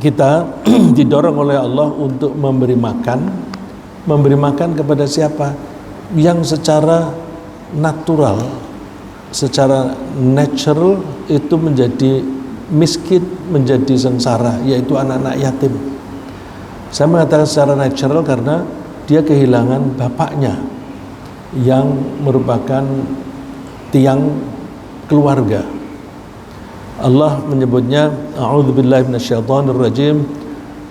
Kita didorong oleh Allah untuk memberi makan kepada siapa? Yang secara natural, secara natural itu menjadi miskin, menjadi sengsara, yaitu anak-anak yatim. Saya mengatakan secara natural karena dia kehilangan bapaknya yang merupakan tiang keluarga. Allah menyebutnya a'udzubillahi minasyaitonir rajim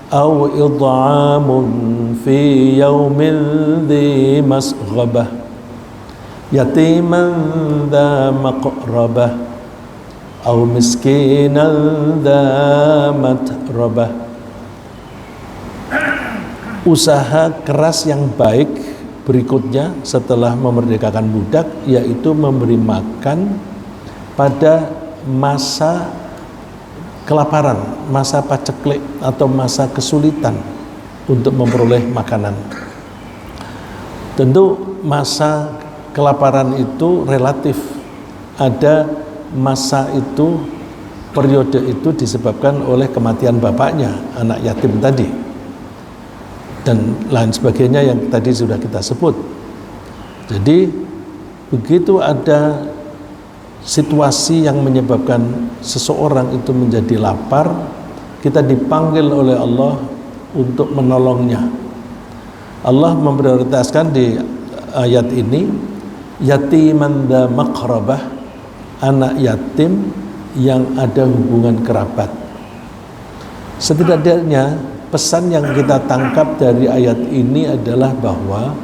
aw id'amun fi yaumin dhi masghabah yatiman dha maqrabah aw miskinan dha matrabah. Usaha keras yang baik berikutnya setelah memerdekakan budak, yaitu memberi makan pada masa kelaparan, masa paceklik atau masa kesulitan untuk memperoleh makanan. Tentu masa kelaparan itu relatif. Ada masa itu, periode itu disebabkan oleh kematian bapaknya, anak yatim tadi, dan lain sebagainya yang tadi sudah kita sebut. Jadi begitu ada situasi yang menyebabkan seseorang itu menjadi lapar, kita dipanggil oleh Allah untuk menolongnya. Allah memprioritaskan di ayat ini yatiman dha maqrabah, anak yatim yang ada hubungan kerabat. Setidaknya pesan yang kita tangkap dari ayat ini adalah bahwa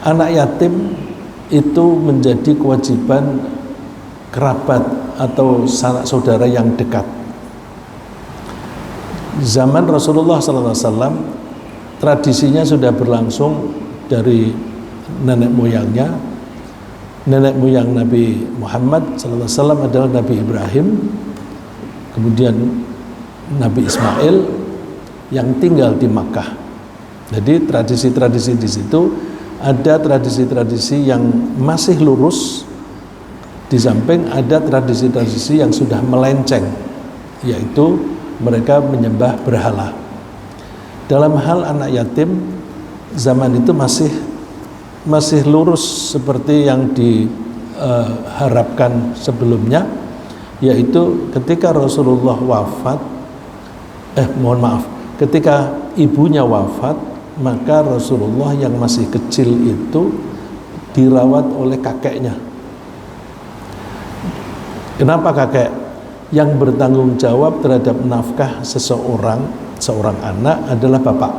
anak yatim itu menjadi kewajiban kerabat atau sanak saudara yang dekat. Zaman Rasulullah SAW tradisinya sudah berlangsung dari nenek moyangnya. Nenek moyang Nabi Muhammad SAW adalah Nabi Ibrahim, kemudian Nabi Ismail yang tinggal di Makkah. Jadi tradisi-tradisi di situ ada tradisi-tradisi yang masih lurus. Di samping ada tradisi-tradisi yang sudah melenceng, yaitu mereka menyembah berhala. Dalam hal anak yatim, zaman itu masih lurus seperti yang diharapkan sebelumnya, yaitu ketika Rasulullah wafat, ketika ibunya wafat, maka Rasulullah yang masih kecil itu dirawat oleh kakeknya. Kenapa kakek? Yang bertanggung jawab terhadap nafkah seorang anak adalah bapak.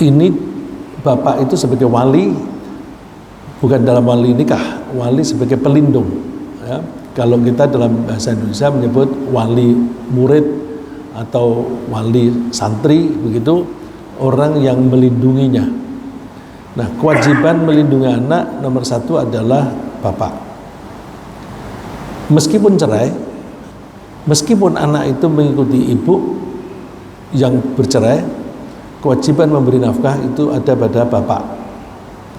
Ini bapak itu sebagai wali, bukan dalam wali nikah, wali sebagai pelindung. Ya. Kalau kita dalam bahasa Indonesia menyebut wali murid atau wali santri, begitu, orang yang melindunginya. Nah, kewajiban melindungi anak nomor satu adalah bapak. Meskipun cerai, meskipun anak itu mengikuti ibu yang bercerai, kewajiban memberi nafkah itu ada pada bapak.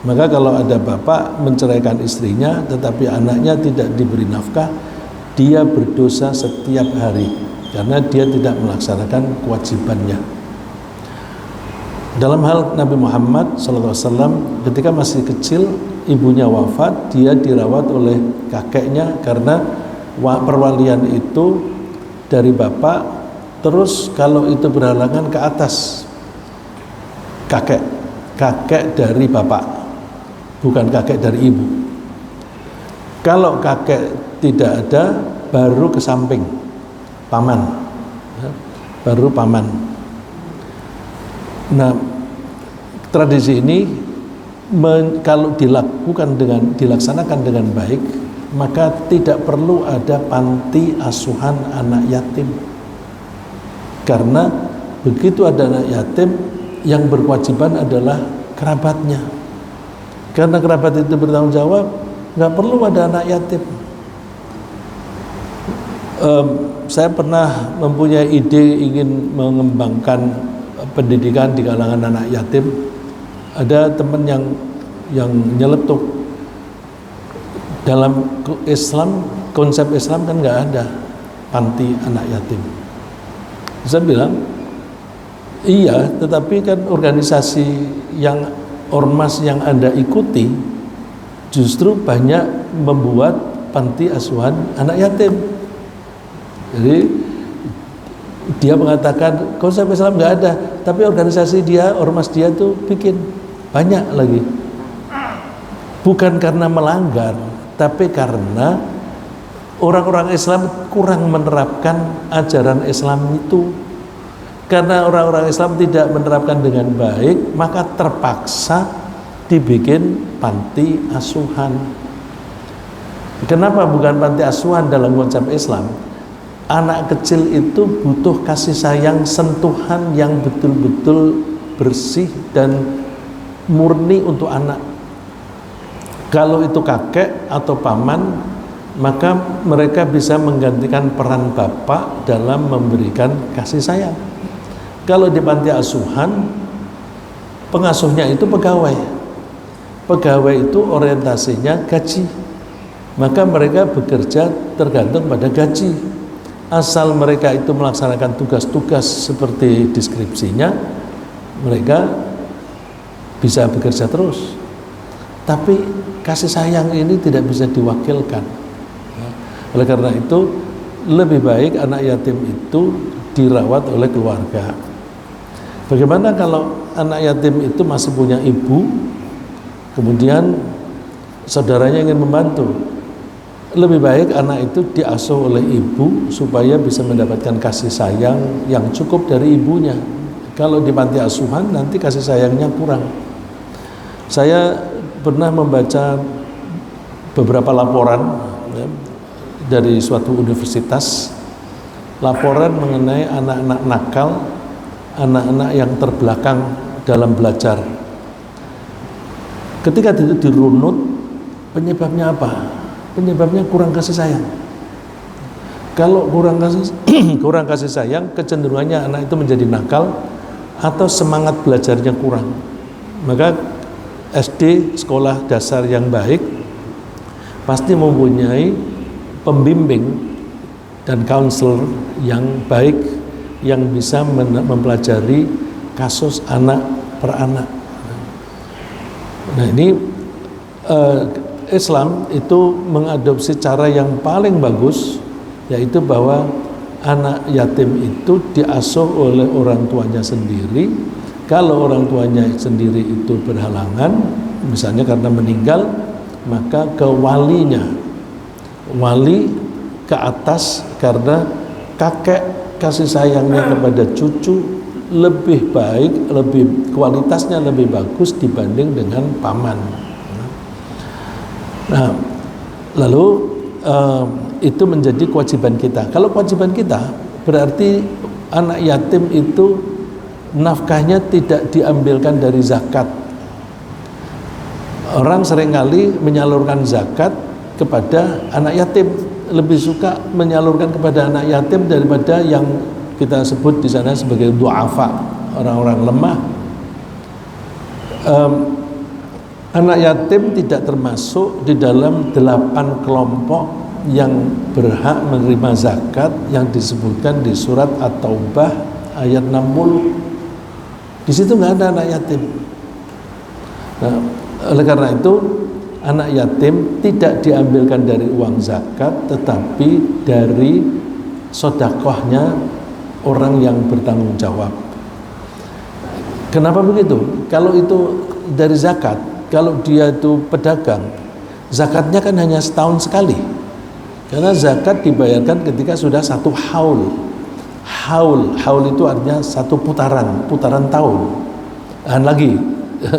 Maka kalau ada bapak menceraikan istrinya tetapi anaknya tidak diberi nafkah, dia berdosa setiap hari karena dia tidak melaksanakan kewajibannya. Dalam hal Nabi Muhammad SAW, ketika masih kecil, ibunya wafat, dia dirawat oleh kakeknya karena perwalian itu dari bapak, terus kalau itu berhalangan ke atas kakek dari bapak, bukan kakek dari ibu. Kalau kakek tidak ada, baru ke samping paman, baru paman. Nah, tradisi ini kalau dilaksanakan dengan baik, maka tidak perlu ada panti asuhan anak yatim. Karena begitu ada anak yatim, yang berkewajiban adalah kerabatnya. Karena kerabat itu bertanggung jawab, nggak perlu ada anak yatim. Saya pernah mempunyai ide ingin mengembangkan pendidikan di kalangan anak yatim. Ada teman yang nyeletuk. Dalam Islam, konsep Islam kan nggak ada panti anak yatim. Saya bilang, iya, tetapi kan organisasi yang ormas yang Anda ikuti justru banyak membuat panti asuhan anak yatim. Jadi dia mengatakan konsep Islam nggak ada, tapi organisasi dia, ormas dia tuh bikin banyak lagi. Bukan karena melanggar, tapi karena orang-orang Islam kurang menerapkan ajaran Islam itu. Karena orang-orang Islam tidak menerapkan dengan baik, maka terpaksa dibikin panti asuhan. Kenapa bukan panti asuhan dalam konsep Islam? Anak kecil itu butuh kasih sayang, sentuhan yang betul-betul bersih dan murni untuk anak. Kalau itu kakek atau paman, maka mereka bisa menggantikan peran bapak dalam memberikan kasih sayang. Kalau di panti asuhan, pengasuhnya itu pegawai. Pegawai itu orientasinya gaji. Maka mereka bekerja tergantung pada gaji. Asal mereka itu melaksanakan tugas-tugas seperti deskripsinya, mereka bisa bekerja terus. Tapi kasih sayang ini tidak bisa diwakilkan. Oleh karena itu, lebih baik anak yatim itu dirawat oleh keluarga. Bagaimana kalau anak yatim itu masih punya ibu, kemudian saudaranya ingin membantu? Lebih baik anak itu diasuh oleh ibu supaya bisa mendapatkan kasih sayang yang cukup dari ibunya. Kalau di panti asuhan nanti kasih sayangnya kurang. Saya pernah membaca beberapa laporan ya, dari suatu universitas, laporan mengenai anak-anak nakal, anak-anak yang terbelakang dalam belajar. Ketika itu dirunut, penyebabnya apa? Penyebabnya kurang kasih sayang. Kalau kurang kasih sayang, kecenderungannya anak itu menjadi nakal atau semangat belajarnya kurang. Maka SD, sekolah dasar yang baik, pasti mempunyai pembimbing dan counselor yang baik yang bisa mempelajari kasus anak per anak. Nah ini Islam itu mengadopsi cara yang paling bagus, yaitu bahwa anak yatim itu diasuh oleh orang tuanya sendiri. Kalau orang tuanya sendiri itu berhalangan, misalnya karena meninggal, maka ke walinya, wali ke atas, karena kakek kasih sayangnya kepada cucu lebih baik, lebih kualitasnya lebih bagus dibanding dengan paman. Nah, lalu itu menjadi kewajiban kita. Kalau kewajiban kita berarti anak yatim itu nafkahnya tidak diambilkan dari zakat. Orang seringkali menyalurkan zakat kepada anak yatim, lebih suka menyalurkan kepada anak yatim daripada yang kita sebut di sana sebagai du'afa, orang-orang lemah. Anak yatim tidak termasuk di dalam 8 kelompok yang berhak menerima zakat yang disebutkan di surat At-Taubah ayat 60. Di situ nggak ada anak yatim. Nah, oleh karena itu anak yatim tidak diambilkan dari uang zakat, tetapi dari sodakohnya orang yang bertanggung jawab. Kenapa begitu? Kalau itu dari zakat, kalau dia itu pedagang, zakatnya kan hanya setahun sekali. Karena zakat dibayarkan ketika sudah 1 haul. Haul itu artinya 1 putaran tahun. Dan lagi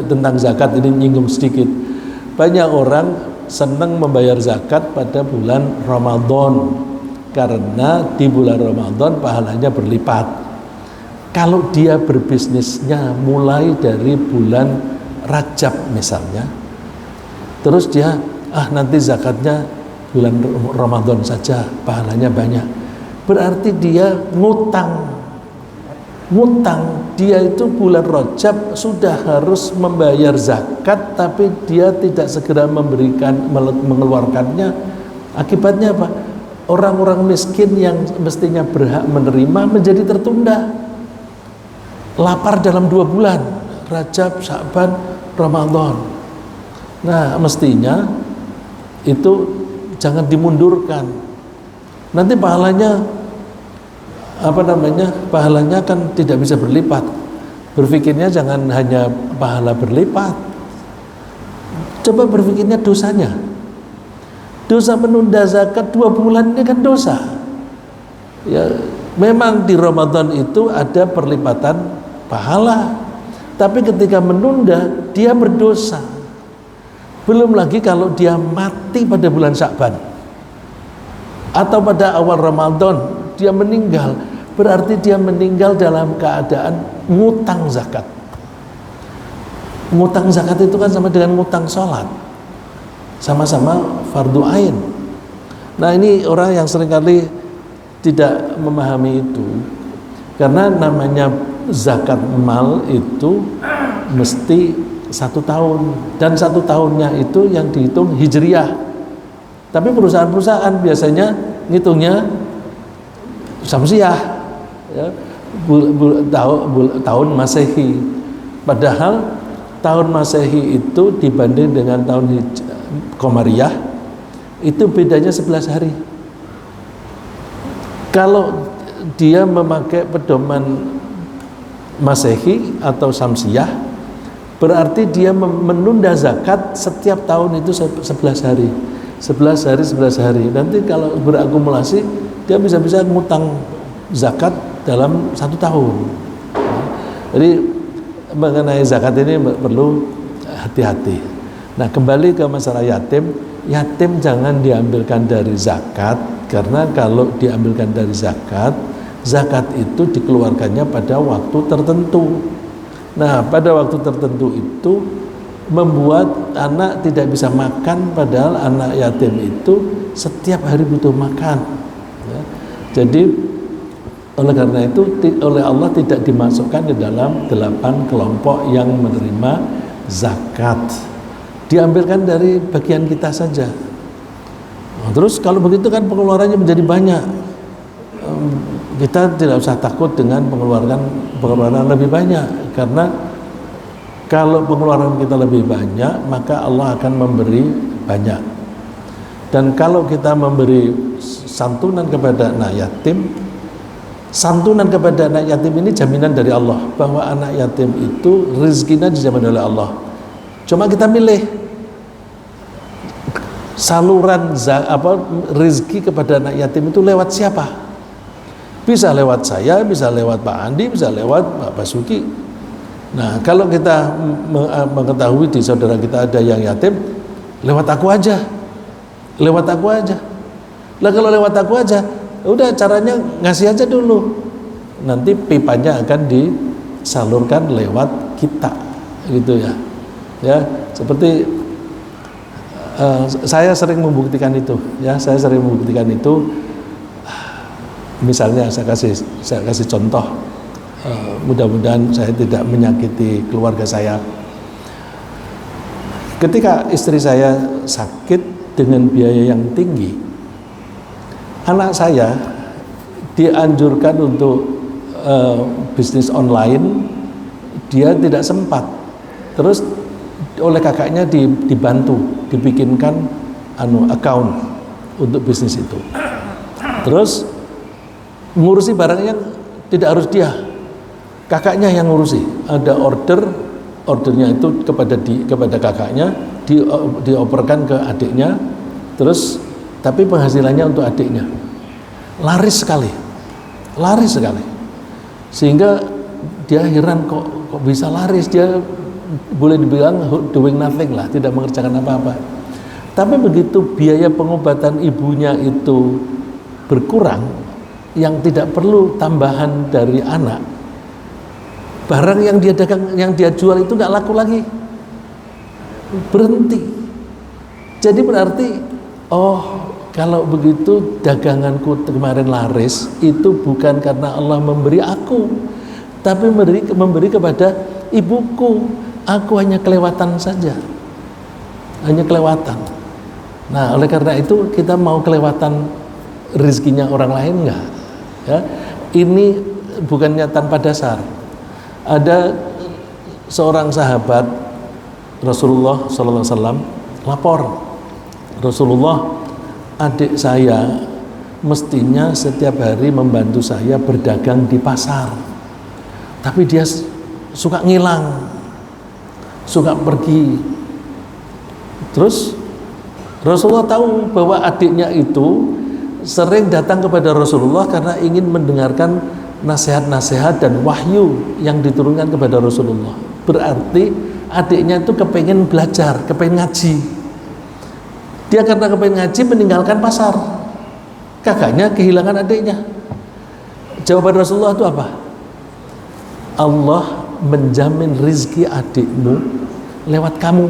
tentang zakat ini nyinggung sedikit. Banyak orang senang membayar zakat pada bulan Ramadan karena di bulan Ramadan pahalanya berlipat. Kalau dia berbisnisnya mulai dari bulan Rajab misalnya, terus dia nanti zakatnya bulan Ramadan saja, pahalanya banyak. Berarti dia ngutang. Dia itu bulan Rajab sudah harus membayar zakat, tapi dia tidak segera mengeluarkannya. Akibatnya apa? orang-orang miskin yang mestinya berhak menerima menjadi tertunda. Lapar dalam 2 bulan, Rajab, Sya'ban, Ramadan. Nah, mestinya itu jangan dimundurkan. Nanti pahalanya pahalanya kan tidak bisa berlipat. Berpikirnya jangan hanya pahala berlipat. Coba berpikirnya dosanya. Dosa menunda zakat 2 bulan ini kan dosa. Ya, memang di Ramadan itu ada perlipatan pahala, tapi ketika menunda dia berdosa. Belum lagi kalau dia mati pada bulan Sya'ban atau pada awal Ramadan dia meninggal, berarti dia meninggal dalam keadaan ngutang zakat. Ngutang zakat itu kan sama dengan ngutang sholat, sama-sama fardu ain. Nah, ini orang yang seringkali tidak memahami itu, karena namanya zakat mal itu mesti 1 tahun, dan 1 tahunnya itu yang dihitung hijriyah. Tapi perusahaan-perusahaan biasanya ngitungnya samsiah, ya, tahun Masehi. Padahal tahun Masehi itu dibanding dengan tahun Qamariyah itu bedanya 11 hari. Kalau dia memakai pedoman Masehi atau Samsiah, berarti dia menunda zakat setiap tahun itu 11 hari. 11 hari, 11 hari. Nanti kalau berakumulasi, dia bisa-bisa ngutang zakat dalam 1 tahun. Jadi mengenai zakat ini perlu hati-hati. Nah, kembali ke masalah yatim. Yatim jangan diambilkan dari zakat, karena kalau diambilkan dari zakat, zakat itu dikeluarkannya pada waktu tertentu. Nah, pada waktu tertentu itu membuat anak tidak bisa makan, padahal anak yatim itu setiap hari butuh makan, ya. Jadi oleh karena itu oleh Allah tidak dimasukkan di dalam 8 kelompok yang menerima zakat. Diambilkan dari bagian kita saja. Nah, terus kalau begitu kan pengeluarannya menjadi banyak. Kita tidak usah takut dengan pengeluaran lebih banyak, karena kalau pengeluaran kita lebih banyak maka Allah akan memberi banyak. Dan kalau kita memberi santunan kepada anak yatim, santunan kepada anak yatim ini jaminan dari Allah bahwa anak yatim itu rezekinya dijamin oleh Allah. Cuma kita milih saluran rezeki kepada anak yatim itu lewat siapa. Bisa lewat saya, bisa lewat Pak Andi, bisa lewat Pak Basuki. Nah, kalau kita mengetahui di saudara kita ada yang yatim, lewat aku aja. Lewat aku aja. Lah kalau lewat aku aja, udah caranya ngasih aja dulu. Nanti pipanya akan disalurkan lewat kita, gitu ya. Ya, seperti saya sering membuktikan itu, ya. Saya sering membuktikan itu. Misalnya saya kasih contoh, mudah-mudahan saya tidak menyakiti keluarga saya. Ketika istri saya sakit dengan biaya yang tinggi, anak saya dianjurkan untuk bisnis online, dia tidak sempat. Terus oleh kakaknya dibantu, dibikinkan account untuk bisnis itu. Terus ngurusi barang yang tidak harus dia, kakaknya yang ngurusi. Ada ordernya itu kepada kakaknya, dioperkan ke adiknya, terus tapi penghasilannya untuk adiknya. Laris sekali, sehingga dia heran kok bisa laris. Dia boleh dibilang doing nothing lah, tidak mengerjakan apa-apa. Tapi begitu biaya pengobatan ibunya itu berkurang, yang tidak perlu tambahan dari anak, barang yang dia dagang, yang dia jual itu nggak laku lagi, berhenti. Jadi berarti, oh kalau begitu daganganku kemarin laris itu bukan karena Allah memberi aku, tapi memberi kepada ibuku. Aku hanya kelewatan saja, hanya kelewatan. Nah, oleh karena itu kita mau kelewatan rizkinya orang lain enggak. Ya, ini bukannya tanpa dasar. Ada seorang sahabat Rasulullah SAW lapor, Rasulullah, adik saya mestinya setiap hari membantu saya berdagang di pasar, tapi dia suka ngilang, suka pergi. Terus Rasulullah tahu bahwa adiknya itu sering datang kepada Rasulullah karena ingin mendengarkan nasihat-nasihat dan wahyu yang diturunkan kepada Rasulullah. Berarti adiknya itu kepengen belajar, kepengen ngaji. Dia karena kepengen ngaji meninggalkan pasar. Kakaknya kehilangan adiknya. Jawaban Rasulullah itu apa? Allah menjamin rizki adikmu lewat kamu.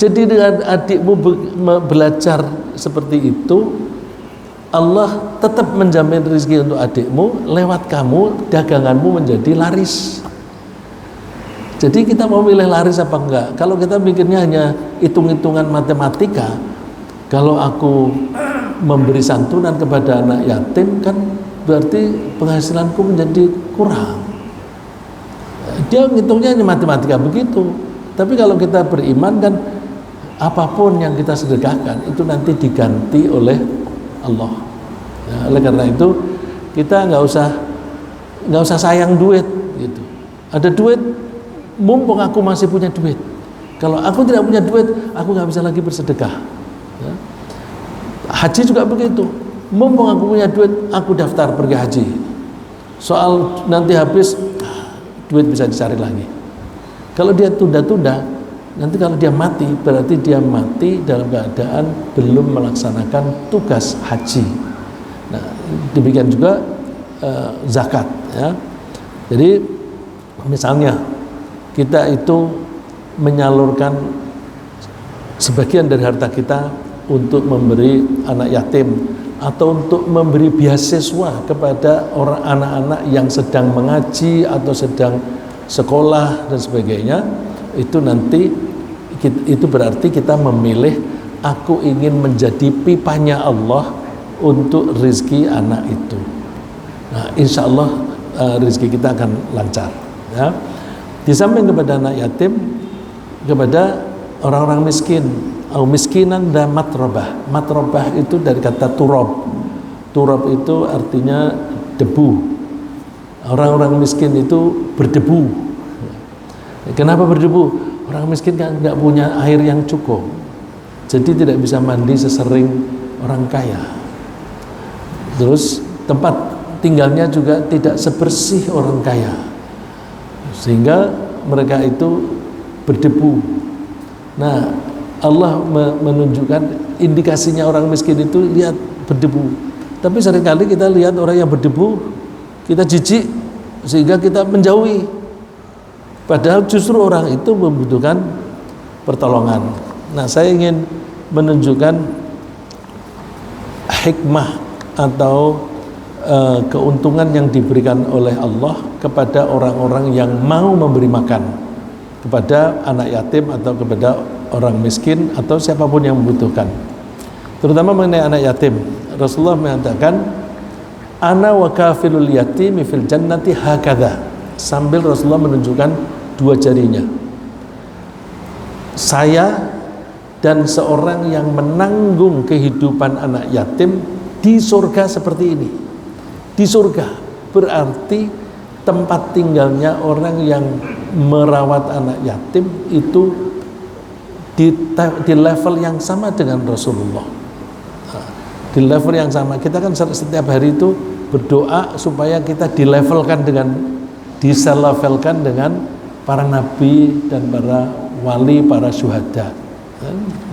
Jadi dengan adikmu belajar seperti itu, Allah tetap menjamin rizki untuk adikmu, lewat kamu daganganmu menjadi laris. Jadi kita mau milih laris apa enggak? Kalau kita mikirnya hanya hitung-hitungan matematika, kalau aku memberi santunan kepada anak yatim kan berarti penghasilanku menjadi kurang. Dia ngitungnya hanya matematika begitu. Tapi kalau kita beriman kan apapun yang kita sedekahkan itu nanti diganti oleh Allah. Ya, oleh karena itu kita nggak usah sayang duit gitu. Ada duit, mumpung aku masih punya duit. Kalau aku tidak punya duit, aku nggak bisa lagi bersedekah. Ya. Haji juga begitu. Mumpung aku punya duit, aku daftar pergi haji. Soal nanti habis, duit bisa dicari lagi. Kalau dia tunda-tunda, nanti kalau dia mati, berarti dia mati dalam keadaan belum melaksanakan tugas haji. Nah, demikian juga zakat. Ya. Jadi misalnya kita itu menyalurkan sebagian dari harta kita untuk memberi anak yatim atau untuk memberi beasiswa kepada orang anak-anak yang sedang mengaji atau sedang sekolah dan sebagainya, itu nanti itu berarti kita memilih aku ingin menjadi pipanya Allah untuk rizki anak itu. Nah, insya Allah rizki kita akan lancar. Ya. Di samping kepada anak yatim, kepada orang-orang miskin, au miskinan dan matrobah. Matrobah itu dari kata turab. Turab itu artinya debu. Orang-orang miskin itu berdebu. Kenapa berdebu? Orang miskin kan nggak punya air yang cukup, jadi tidak bisa mandi sesering orang kaya. Terus tempat tinggalnya juga tidak sebersih orang kaya, sehingga mereka itu berdebu. Nah, Allah menunjukkan indikasinya orang miskin itu lihat berdebu. Tapi seringkali kita lihat orang yang berdebu, kita jijik sehingga kita menjauhi. Padahal justru orang itu membutuhkan pertolongan. Nah, saya ingin menunjukkan hikmah atau keuntungan yang diberikan oleh Allah kepada orang-orang yang mau memberi makan kepada anak yatim atau kepada orang miskin atau siapapun yang membutuhkan. Terutama mengenai anak yatim, Rasulullah mengatakan, ana wa kafilul yatimi fil jannati hakadha, sambil Rasulullah menunjukkan dua jarinya. Saya dan seorang yang menanggung kehidupan anak yatim di surga seperti ini. Di surga berarti tempat tinggalnya orang yang merawat anak yatim itu di level yang sama dengan Rasulullah. Di level yang sama. Kita kan setiap hari itu berdoa supaya kita dilevelkan dengan, diselevelkan dengan para nabi dan para wali, para syuhada.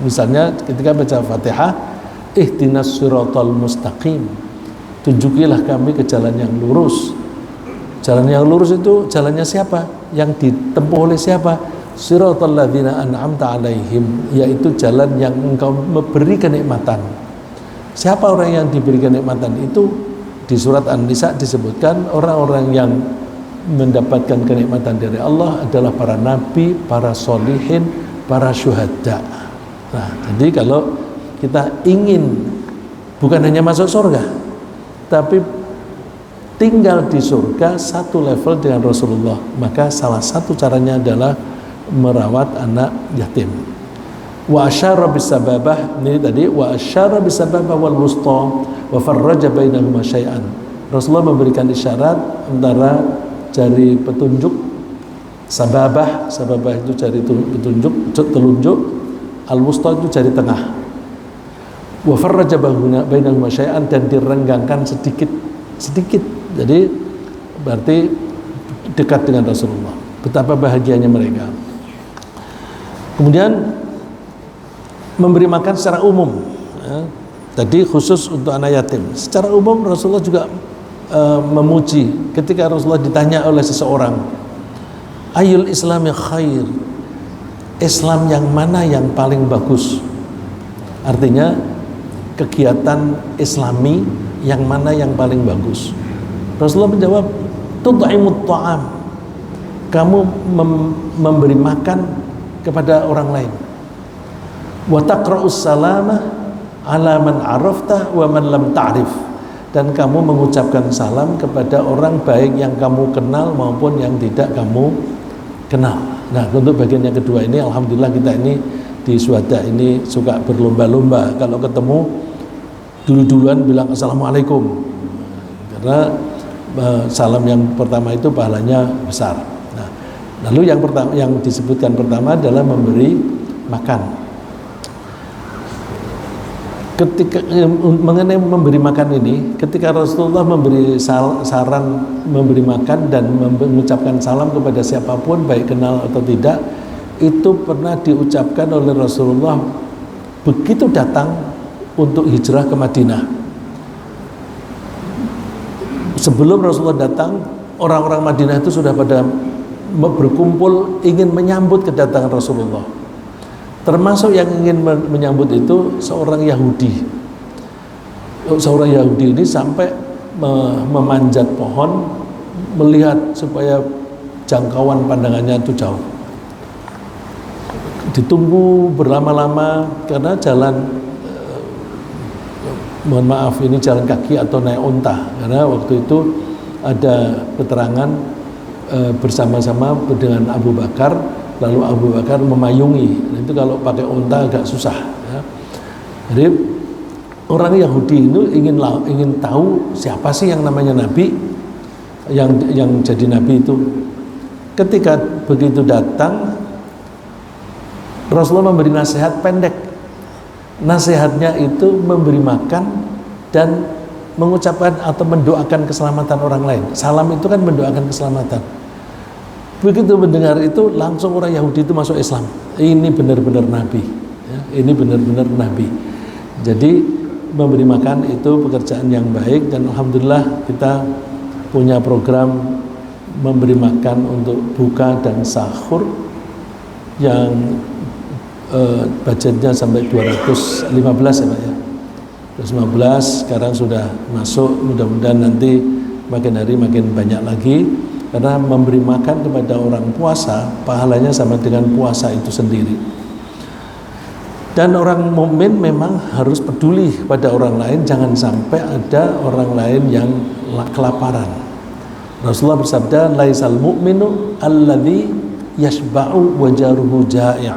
Misalnya ketika baca Fatihah, ihdinas siratal mustaqim, tunjukilah kami ke jalan yang lurus. Jalan yang lurus itu jalannya siapa? Yang ditempuh oleh siapa? Siratal ladzina an'amta alaihim, yaitu jalan yang engkau memberi kenikmatan. Siapa orang yang diberi kenikmatan itu? Di surat An-Nisa disebutkan orang-orang yang mendapatkan kenikmatan dari Allah adalah para nabi, para solihin, para syuhada. Nah, jadi kalau kita ingin bukan hanya masuk surga, tapi tinggal di surga satu level dengan Rasulullah. Maka salah satu caranya adalah merawat anak yatim. Wa asyara bisababah, ini tadi wa asyara bisababah wal wusta wa farraja bainahuma syai'an. Rasulullah memberikan isyarat antara jari petunjuk, sababah itu jari petunjuk, telunjuk, al wusta itu jari tengah. Wa farraja bainahuma syai'an, dan direnggangkan sedikit. Jadi berarti dekat dengan Rasulullah. Betapa bahagianya mereka. Kemudian memberi makan secara umum, ya. Tadi khusus untuk anak yatim. Secara umum Rasulullah juga memuji ketika Rasulullah ditanya oleh seseorang, ayul islami khair, Islam yang mana yang paling bagus? Artinya kegiatan islami yang mana yang paling bagus? Rasulullah menjawab, tut'imut ta'am, kamu memberi makan kepada orang lain. Wa taqra'us salama ala man arafta wa man lam ta'rif, dan kamu mengucapkan salam kepada orang baik yang kamu kenal maupun yang tidak kamu kenal. Nah, untuk bagian yang kedua ini alhamdulillah kita ini di Syuhada ini suka berlomba-lomba kalau ketemu dulu-duluan bilang assalamualaikum, karena salam yang pertama itu pahalanya besar. Nah, lalu yang pertama yang disebutkan pertama adalah memberi makan. Ketika mengenai memberi makan ini, ketika Rasulullah memberi saran memberi makan dan mengucapkan salam kepada siapapun baik kenal atau tidak, itu pernah diucapkan oleh Rasulullah begitu datang untuk hijrah ke Madinah. Sebelum Rasulullah datang, orang-orang Madinah itu sudah pada berkumpul ingin menyambut kedatangan Rasulullah. Termasuk yang ingin menyambut itu seorang Yahudi. Seorang Yahudi ini sampai memanjat pohon melihat supaya jangkauan pandangannya itu jauh. Ditunggu berlama-lama karena jalan, mohon maaf ini jalan kaki atau naik unta, karena waktu itu ada keterangan bersama-sama dengan Abu Bakar. Lalu Abu Bakar memayungi. Nah, itu kalau pakai unta agak susah, ya. Jadi orang Yahudi itu ingin tahu siapa sih yang namanya Nabi, yang jadi Nabi itu. Ketika begitu datang, Rasulullah memberi nasihat pendek. Nasihatnya itu memberi makan dan mengucapkan atau mendoakan keselamatan orang lain. Salam itu kan mendoakan keselamatan. Begitu mendengar itu langsung orang Yahudi itu masuk Islam. Ini benar-benar Nabi, ya, ini benar-benar Nabi. Jadi memberi makan itu pekerjaan yang baik, dan alhamdulillah kita punya program memberi makan untuk buka dan sahur yang budgetnya sampai 215 ya Pak ya. 215 sekarang sudah masuk, mudah-mudahan nanti makin hari makin banyak lagi. Karena memberi makan kepada orang puasa pahalanya sama dengan puasa itu sendiri. Dan orang mukmin memang harus peduli pada orang lain, jangan sampai ada orang lain yang kelaparan. Rasulullah bersabda, laisal mu'minu alladzi yashba'u wa jaruhu ja'i'.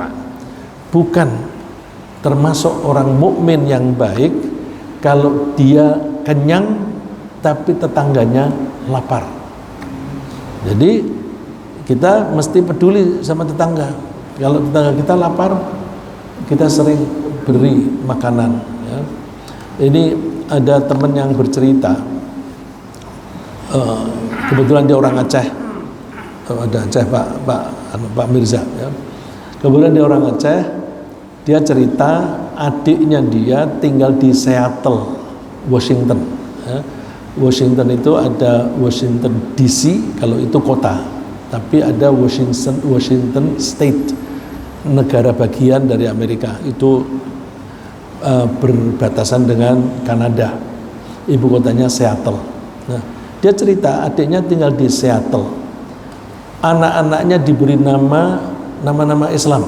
Bukan termasuk orang mukmin yang baik kalau dia kenyang tapi tetangganya lapar. Jadi kita mesti peduli sama tetangga. Kalau tetangga kita lapar, kita sering beri makanan, ya. Ini ada teman yang bercerita, kebetulan dia orang Aceh, ada Aceh Pak Mirza, ya. Kebetulan dia orang Aceh, dia cerita adiknya dia tinggal di Seattle, Washington, ya. Washington itu ada Washington DC kalau itu kota, tapi ada Washington State, negara bagian dari Amerika, itu berbatasan dengan Kanada. Ibu kotanya Seattle. Nah, dia cerita adiknya tinggal di Seattle. Anak-anaknya diberi nama-nama Islam.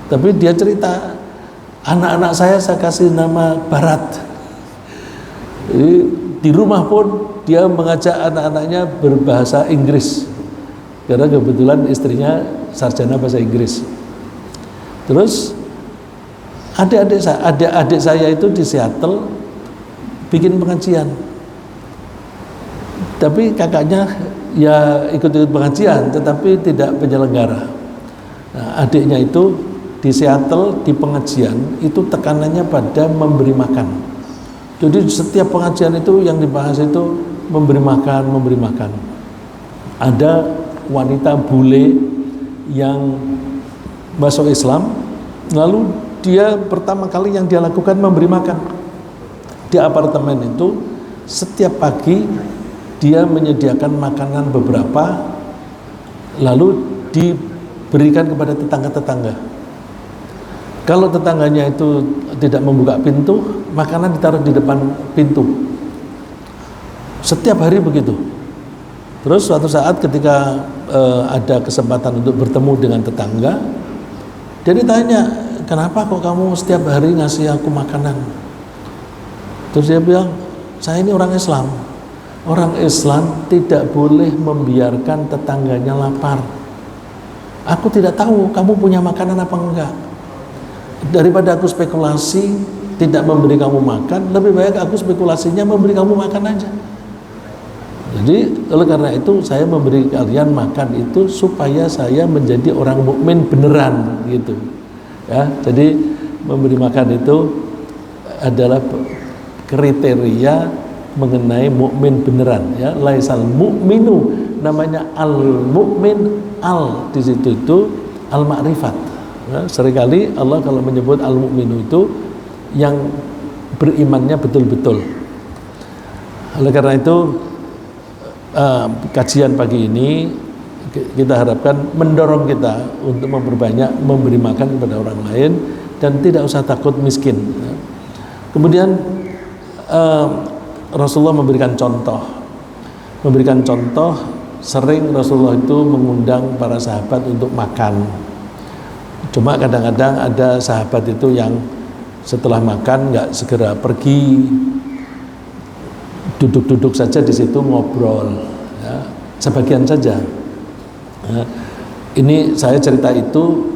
Tapi dia cerita, anak-anak saya kasih nama Barat. Jadi, di rumah pun dia mengajak anak-anaknya berbahasa Inggris karena kebetulan istrinya sarjana bahasa Inggris. Terus adik-adik saya itu di Seattle bikin pengajian, tapi kakaknya ya ikut-ikut pengajian tetapi tidak penyelenggara. Nah, adiknya itu di Seattle di pengajian itu tekanannya pada memberi makan. Jadi setiap pengajian itu yang dibahas itu memberi makan. Ada wanita bule yang masuk Islam, lalu dia pertama kali yang dia lakukan memberi makan. Di apartemen itu setiap pagi dia menyediakan makanan beberapa, lalu diberikan kepada tetangga-tetangga. Kalau tetangganya itu tidak membuka pintu, makanan ditaruh di depan pintu. Setiap hari begitu. Terus suatu saat ketika ada kesempatan untuk bertemu dengan tetangga, dia ditanya, kenapa kok kamu setiap hari ngasih aku makanan? Terus dia bilang, saya ini orang Islam. Orang Islam tidak boleh membiarkan tetangganya lapar. Aku tidak tahu kamu punya makanan apa enggak. Daripada aku spekulasi tidak memberi kamu makan, lebih baik aku spekulasinya memberi kamu makan aja. Jadi oleh karena itu saya memberi kalian makan itu supaya saya menjadi orang mukmin beneran gitu. Ya, jadi memberi makan itu adalah kriteria mengenai mukmin beneran, ya. Laisal mu'minu, namanya al mukmin, al di situ itu al ma'rifat. Ya, seringkali Allah kalau menyebut al mukminu itu yang berimannya betul-betul. Oleh karena itu kajian pagi ini kita harapkan mendorong kita untuk memperbanyak memberi makan kepada orang lain dan tidak usah takut miskin. Kemudian Rasulullah memberikan contoh sering Rasulullah itu mengundang para sahabat untuk makan. Cuma kadang-kadang ada sahabat itu yang setelah makan nggak segera pergi, duduk-duduk saja di situ ngobrol, ya, sebagian saja. Ya, ini saya cerita itu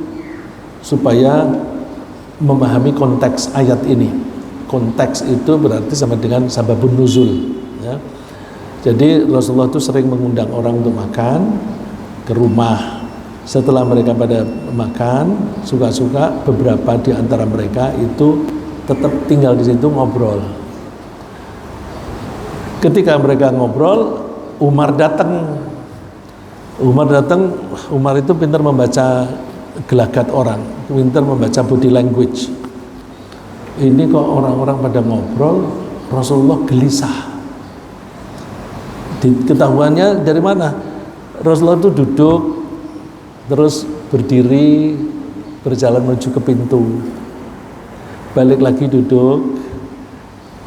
supaya memahami konteks ayat ini. Konteks itu berarti sama dengan sababun nuzul. Ya. Jadi Rasulullah itu sering mengundang orang untuk makan ke rumah. Setelah mereka pada makan, suka-suka beberapa di antara mereka itu tetap tinggal di situ ngobrol. Ketika mereka ngobrol, Umar datang. Umar itu pintar membaca gelagat orang, pintar membaca body language. Ini kok orang-orang pada ngobrol, Rasulullah gelisah. Ketahuannya dari mana? Rasulullah itu duduk, terus berdiri, berjalan menuju ke pintu, balik lagi duduk,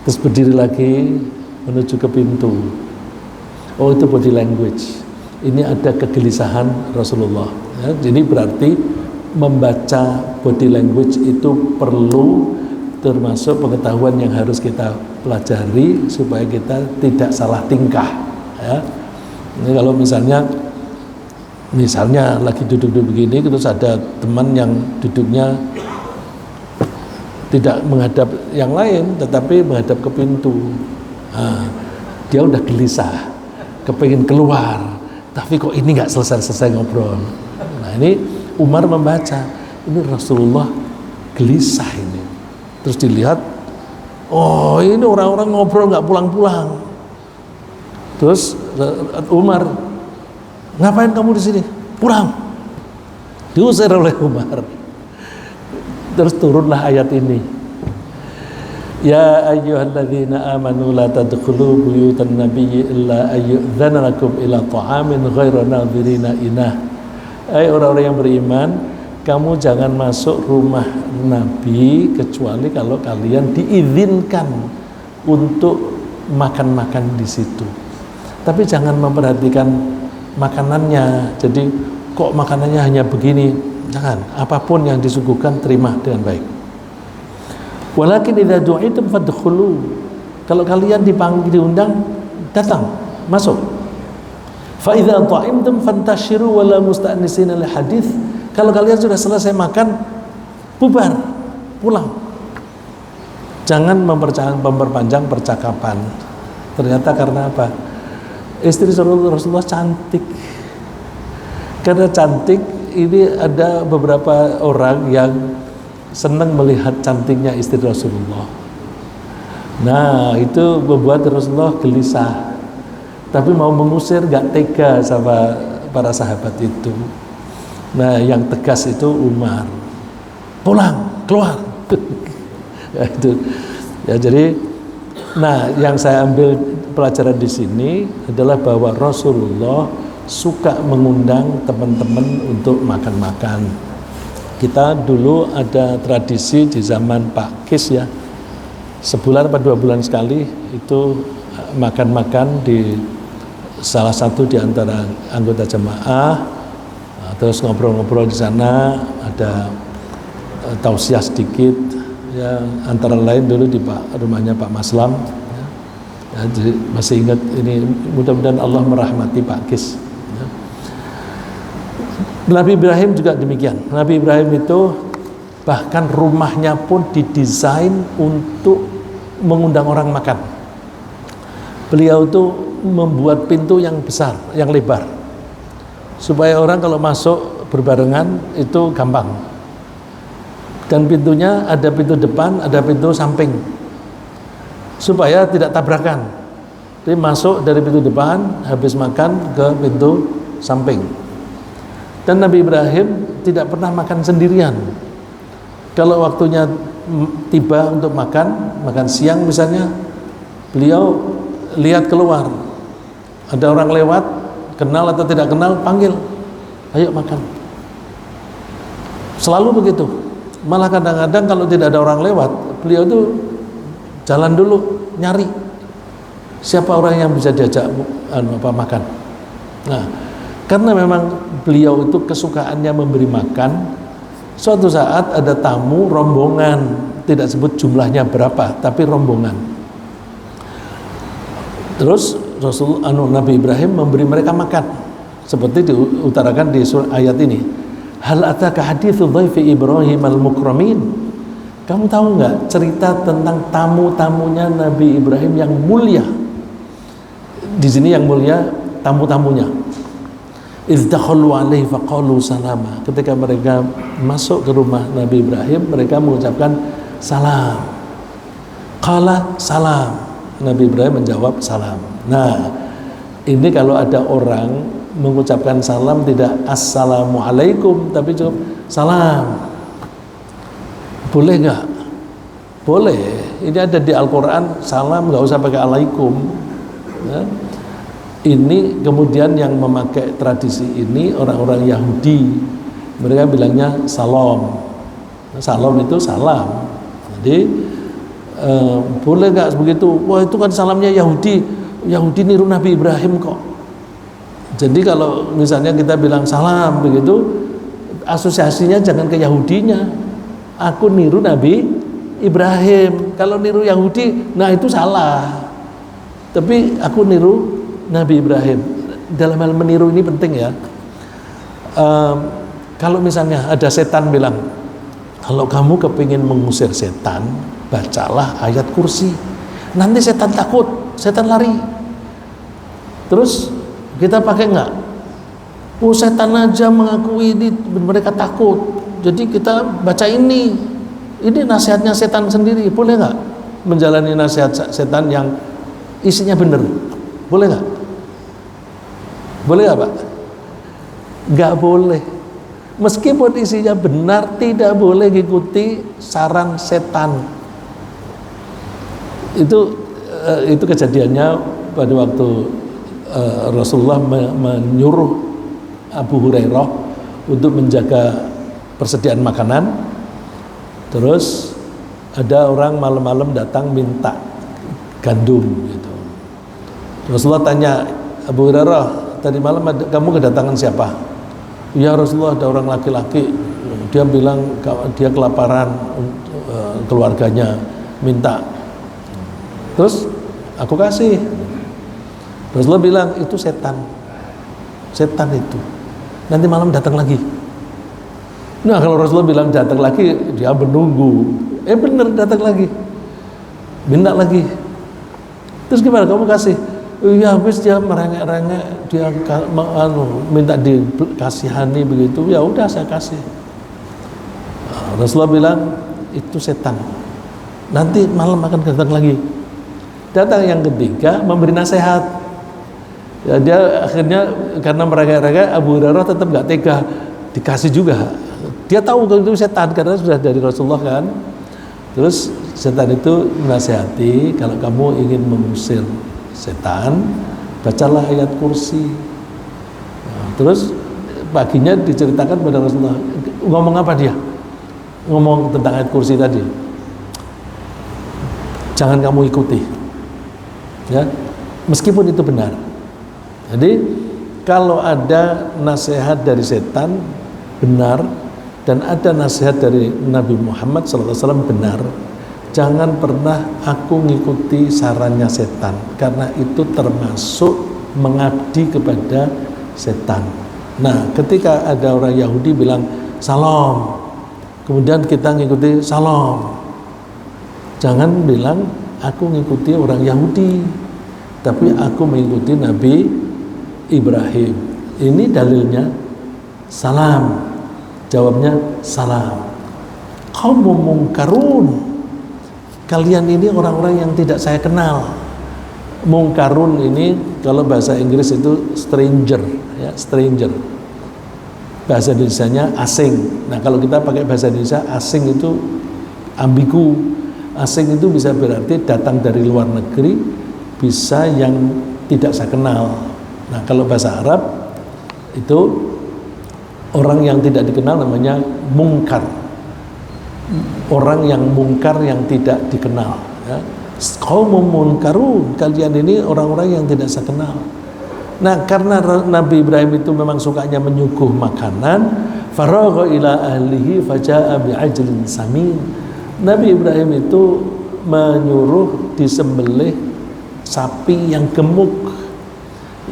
terus berdiri lagi menuju ke pintu. Oh, itu body language. Ini ada kegelisahan Rasulullah. Ya, jadi berarti membaca body language itu perlu, termasuk pengetahuan yang harus kita pelajari supaya kita tidak salah tingkah. Ya. Ini kalau misalnya lagi duduk-duduk begini, terus ada teman yang duduknya tidak menghadap yang lain, tetapi menghadap ke pintu. Nah, dia udah gelisah, kepengin keluar, tapi kok ini nggak selesai ngobrol. Nah, ini Umar membaca, ini Rasulullah gelisah ini. Terus dilihat, oh ini orang-orang ngobrol nggak pulang-pulang. Terus Umar, ngapain kamu di sini? Pulang. Diusir oleh Umar. Terus turunlah ayat ini. Ya ayyuhalladzina amanu la tadkhulu buyutan nabiyyi illa ayyudzana lakum ila ta'amin ghairu nadhirina inah. Hai orang-orang yang beriman, kamu jangan masuk rumah Nabi kecuali kalau kalian diizinkan untuk makan-makan di situ. Tapi jangan memperhatikan makanannya. Jadi kok makanannya hanya begini? Jangan. Apapun yang disuguhkan terima dengan baik. Walakin idza du'itum fadkhulu. Kalau kalian dipanggil, diundang, datang, masuk. Fa idza ta'imtum fantashiru wala musta'nisina li hadits. Kalau kalian sudah selesai makan, bubar, pulang. Jangan memperpanjang percakapan. Ternyata karena apa? Istri Rasulullah cantik. Karena cantik, ini ada beberapa orang yang senang melihat cantiknya istri Rasulullah. Nah, itu membuat Rasulullah gelisah. Tapi mau mengusir gak tega sama para sahabat itu. Nah, yang tegas itu Umar. Pulang, keluar. Ya, itu. Ya, jadi, nah, yang saya ambil pelajaran di sini adalah bahwa Rasulullah suka mengundang teman-teman untuk makan-makan. Kita dulu ada tradisi di zaman Pak Kis ya, sebulan atau 2 bulan sekali itu makan-makan di salah satu di antara anggota jemaah, terus ngobrol-ngobrol di sana, ada tausiah sedikit ya, antara lain dulu di rumahnya Pak Maslam ya. Ya, jadi masih ingat ini, mudah-mudahan Allah merahmati Pak Kis ya. Nabi Ibrahim juga demikian. Nabi Ibrahim itu bahkan rumahnya pun didesain untuk mengundang orang makan. Beliau itu membuat pintu yang besar, yang lebar, supaya orang kalau masuk berbarengan itu gampang. Dan pintunya ada pintu depan, ada pintu samping, supaya tidak tabrakan. Jadi masuk dari pintu depan, habis makan ke pintu samping. Dan Nabi Ibrahim tidak pernah makan sendirian. Kalau waktunya tiba untuk makan siang misalnya, beliau lihat keluar, ada orang lewat, kenal atau tidak kenal, panggil, ayo makan. Selalu begitu. Malah kadang-kadang kalau tidak ada orang lewat, beliau itu jalan dulu nyari siapa orang yang bisa diajak makan. Nah, karena memang beliau itu kesukaannya memberi makan. Suatu saat ada tamu rombongan, tidak sebut jumlahnya berapa, tapi rombongan. Terus Nabi Ibrahim memberi mereka makan, seperti diutarakan di ayat ini. Hal ataka haditsu dhaifi Ibrahim al-mukramin. Kamu tahu nggak cerita tentang tamu-tamunya Nabi Ibrahim yang mulia? Di sini yang mulia tamu-tamunya. Izdakhalu alaihi faqalu salama. Ketika mereka masuk ke rumah Nabi Ibrahim, mereka mengucapkan salam. Qala salam. Nabi Ibrahim menjawab salam. Nah, ini kalau ada orang mengucapkan salam tidak assalamualaikum, tapi cukup salam. Boleh nggak? Boleh. Ini ada di Al-Quran, salam nggak usah pakai alaikum. Ya. Ini kemudian yang memakai tradisi ini orang-orang Yahudi, mereka bilangnya salam. Salam itu salam. Jadi boleh nggak begitu? Wah, itu kan salamnya Yahudi. Yahudi niru Nabi Ibrahim kok. Jadi kalau misalnya kita bilang salam begitu, asosiasinya jangan ke Yahudinya. Aku niru Nabi Ibrahim. Kalau niru Yahudi, nah itu salah. Tapi aku niru Nabi Ibrahim. Dalam hal meniru ini penting ya. Kalau misalnya ada setan bilang, kalau kamu kepingin mengusir setan, bacalah ayat kursi. Nanti setan takut, setan lari. Terus kita pakai nggak? Oh, setan aja mengakui ini, mereka takut. Jadi kita baca ini. Ini nasihatnya setan sendiri. Boleh nggak menjalani nasihat setan yang isinya benar? Boleh nggak? Boleh nggak, Pak? Nggak boleh. Meskipun isinya benar, tidak boleh mengikuti saran setan. Itu kejadiannya pada waktu Rasulullah menyuruh Abu Hurairah untuk menjaga persediaan makanan. Terus ada orang malam-malam datang minta gandum gitu. Rasulullah tanya, Abu Hurairah, tadi malam kamu kedatangan siapa? Ya Rasulullah, ada orang laki-laki, dia bilang dia kelaparan, keluarganya minta. Terus aku kasih. Rasulullah bilang itu setan itu nanti malam datang lagi. Nah kalau Rasulullah bilang datang lagi, dia menunggu, bener datang lagi, minta lagi. Terus gimana kamu kasih? Iya, habis dia merengek-rengek, dia minta dikasihani begitu, ya udah saya kasih. Rasulullah bilang itu setan, nanti malam akan datang lagi. Datang yang ketiga memberi nasihat. Ya, dia akhirnya karena merengek-rengek, Abu Hurairah tetap nggak tega, dikasih juga. Dia tahu kalau itu setan karena sudah dari Rasulullah kan. Terus setan itu menasihati, kalau kamu ingin mengusir setan, bacalah ayat kursi. Nah, terus paginya diceritakan pada Rasulullah, ngomong apa dia? Ngomong tentang ayat kursi tadi. Jangan kamu ikuti, ya, meskipun itu benar. Jadi kalau ada nasihat dari setan benar dan ada nasihat dari Nabi Muhammad SAW benar, jangan pernah aku ngikuti sarannya setan, karena itu termasuk mengabdi kepada setan. Nah, ketika ada orang Yahudi bilang salam, kemudian kita ngikuti salam, jangan bilang aku ngikuti orang Yahudi, tapi aku mengikuti Nabi Ibrahim. Ini dalilnya salam, jawabnya salam. Qaumun mungkarun, kalian ini orang-orang yang tidak saya kenal. Mungkarun ini kalau bahasa Inggris itu stranger, ya, stranger. Bahasa Indonesianya asing. Nah, kalau kita pakai bahasa Indonesia, asing itu ambigu. Asing itu bisa berarti datang dari luar negeri, bisa yang tidak saya kenal. Nah, kalau bahasa Arab itu orang yang tidak dikenal namanya mungkar. Orang yang mungkar yang tidak dikenal, ya. Qaumun munkarun, kalian ini orang-orang yang tidak saya kenal. Nah, karena Nabi Ibrahim itu memang sukanya menyuguh makanan, faragha ila ahlihi faja'a bi'ajlin samin. Nabi Ibrahim itu menyuruh disembelih sapi yang gemuk,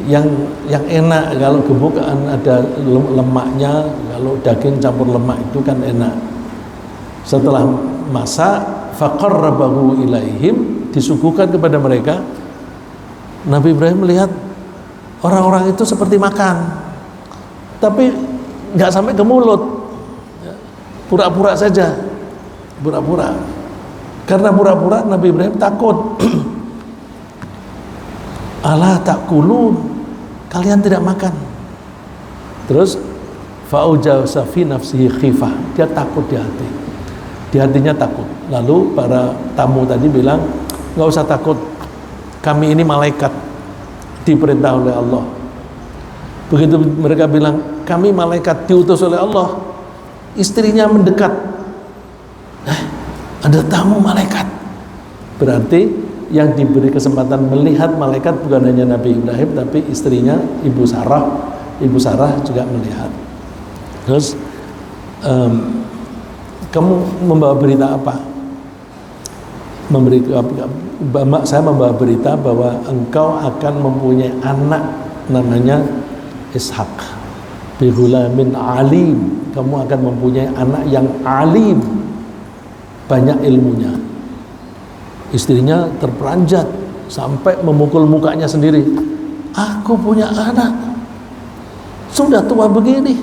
yang enak. Kalau gemuk kan ada lemaknya, kalau daging campur lemak itu kan enak. Setelah masak, faqarrabahu ilaihim, disuguhkan kepada mereka. Nabi Ibrahim melihat orang-orang itu seperti makan, tapi nggak sampai ke mulut, pura-pura saja, pura-pura. Karena pura-pura Nabi Ibrahim takut. Ala takulun, kalian tidak makan. Terus fa'ujasa fi nafsihi khifah, dia takut di hatinya takut. Lalu para tamu tadi bilang, nggak usah takut, kami ini malaikat diperintah oleh Allah. Begitu mereka bilang kami malaikat diutus oleh Allah, istrinya mendekat, ada tamu malaikat. Berarti yang diberi kesempatan melihat malaikat bukan hanya Nabi Ibrahim, tapi istrinya Ibu Sarah juga melihat. Terus kamu membawa berita apa? Saya membawa berita bahwa engkau akan mempunyai anak namanya Ishak, bihulamin alim. Kamu akan mempunyai anak yang alim, banyak ilmunya. Istrinya terperanjat sampai memukul mukanya sendiri. Aku punya anak, sudah tua begini.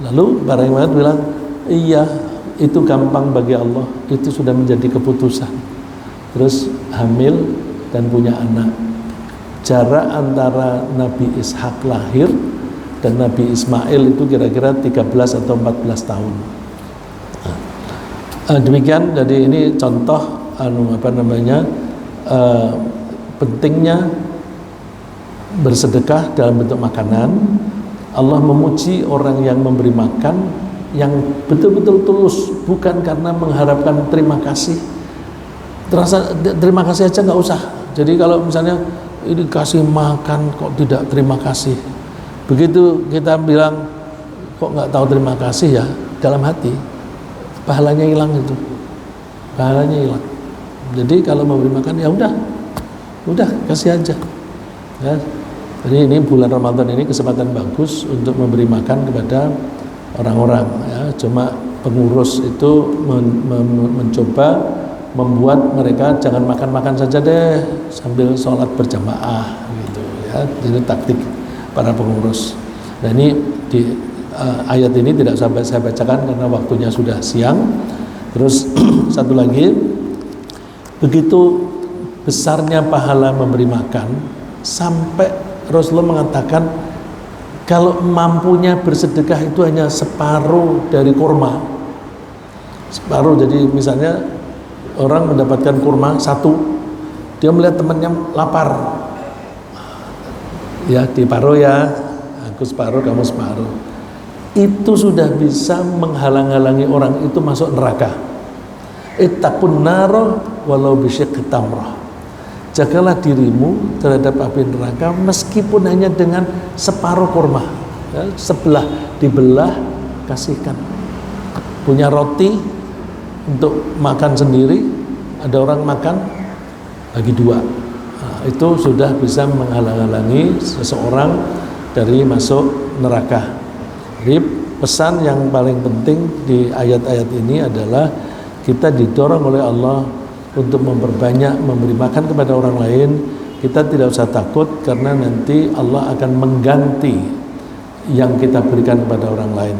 Lalu para imam bilang, iya, itu gampang bagi Allah, itu sudah menjadi keputusan. Terus hamil dan punya anak. Jarak antara Nabi Ishak lahir dan Nabi Ismail itu kira-kira 13 atau 14 tahun. Demikian, jadi ini contoh pentingnya bersedekah dalam bentuk makanan. Allah memuji orang yang memberi makan yang betul-betul tulus, bukan karena mengharapkan terima kasih. Terasa terima kasih aja nggak usah. Jadi kalau misalnya ini kasih makan kok tidak terima kasih, begitu kita bilang kok nggak tahu terima kasih, ya dalam hati pahalanya hilang, itu pahalanya hilang. Jadi kalau memberi makan ya udah, udah kasih aja. Ya. Jadi ini bulan Ramadan ini kesempatan bagus untuk memberi makan kepada orang-orang. Ya. Cuma pengurus itu mencoba membuat mereka jangan makan-makan saja deh sambil sholat berjamaah gitu ya. Ini taktik para pengurus. Nah ini di ayat ini tidak sampai saya bacakan karena waktunya sudah siang. Terus satu lagi, begitu besarnya pahala memberi makan sampai Rasulullah mengatakan kalau mampunya bersedekah itu hanya separuh dari kurma. Separuh, jadi misalnya orang mendapatkan kurma satu, dia melihat temannya lapar, ya diparuh ya, aku separuh kamu separuh, itu sudah bisa menghalang-halangi orang itu masuk neraka. Ittaqun naro walau bisyiqqi tamrah. Jagalah dirimu terhadap api neraka meskipun hanya dengan separuh kurma, ya, sebelah dibelah kasihkan. Punya roti untuk makan sendiri, ada orang makan bagi dua, nah, itu sudah bisa menghalang-halangi seseorang dari masuk neraka. Jadi pesan yang paling penting di ayat-ayat ini adalah kita didorong oleh Allah untuk memperbanyak memberi makan kepada orang lain. Kita tidak usah takut karena nanti Allah akan mengganti yang kita berikan kepada orang lain.